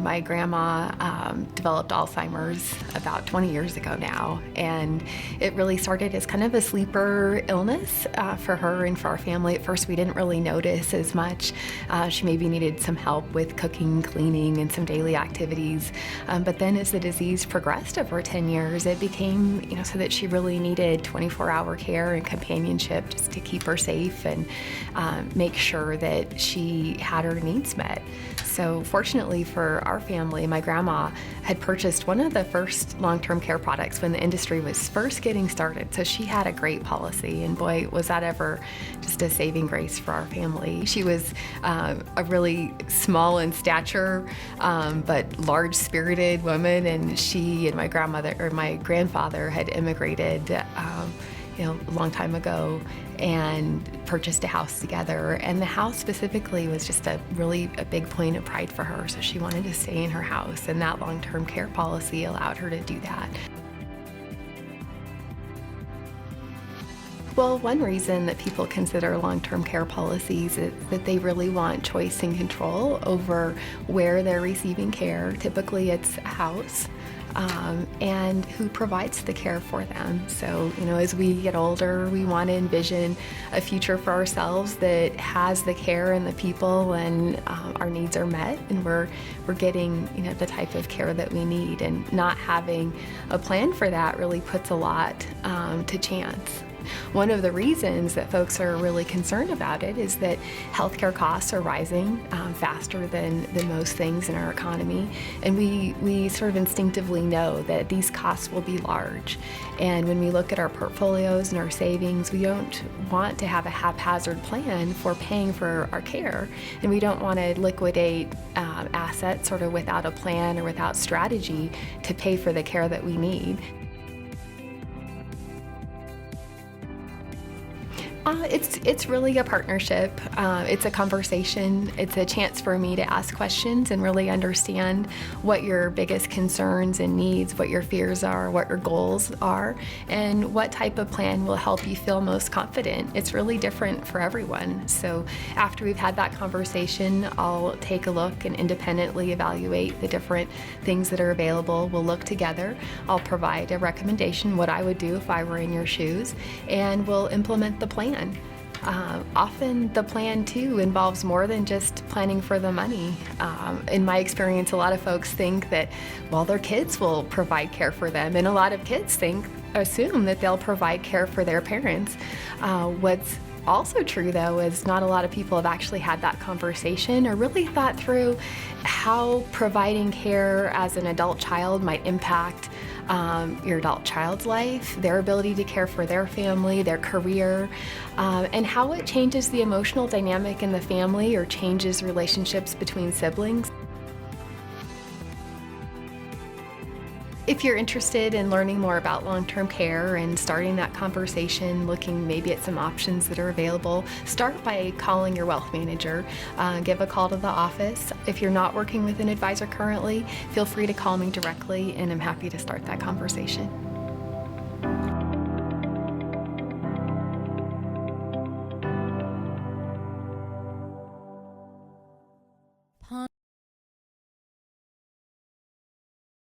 My grandma developed Alzheimer's about 20 years ago now, and it really started as kind of a sleeper illness for her and for our family. At first, we didn't really notice as much. She maybe needed some help with cooking, cleaning, and some daily activities. But then as the disease progressed over 10 years, it became, so that she really needed 24-hour care and companionship just to keep her safe and make sure that she had her needs met. So fortunately for our family, my grandma had purchased one of the first long-term care products when the industry was first getting started. So she had a great policy, and boy, was that ever just a saving grace for our family. She was a really small in stature, but large-spirited woman, and she and my grandfather had immigrated a long time ago and purchased a house together. And the house specifically was just a big point of pride for her. So she wanted to stay in her house, and that long-term care policy allowed her to do that. Well, one reason that people consider long-term care policies is that they really want choice and control over where they're receiving care. Typically it's a house. And who provides the care for them. So, as we get older, we want to envision a future for ourselves that has the care and the people, and our needs are met, and we're getting, the type of care that we need. And not having a plan for that really puts a lot to chance. One of the reasons that folks are really concerned about it is that healthcare costs are rising faster than most things in our economy, and we sort of instinctively know that these costs will be large. And when we look at our portfolios and our savings, we don't want to have a haphazard plan for paying for our care, and we don't want to liquidate assets sort of without a plan or without strategy to pay for the care that we need. It's really a partnership. It's a conversation. It's a chance for me to ask questions and really understand what your biggest concerns and needs, what your fears are, what your goals are, and what type of plan will help you feel most confident. It's really different for everyone. So after we've had that conversation, I'll take a look and independently evaluate the different things that are available. We'll look together. I'll provide a recommendation, what I would do if I were in your shoes, and we'll implement the plan. Often the plan too involves more than just planning for the money. In my experience, a lot of folks think that, their kids will provide care for them, and a lot of kids assume that they'll provide care for their parents. What's also true, though, is not a lot of people have actually had that conversation or really thought through how providing care as an adult child might impact your adult child's life, their ability to care for their family, their career, and how it changes the emotional dynamic in the family or changes relationships between siblings. If you're interested in learning more about long-term care and starting that conversation, looking maybe at some options that are available, start by calling your wealth manager. Give a call to the office. If you're not working with an advisor currently, feel free to call me directly, and I'm happy to start that conversation.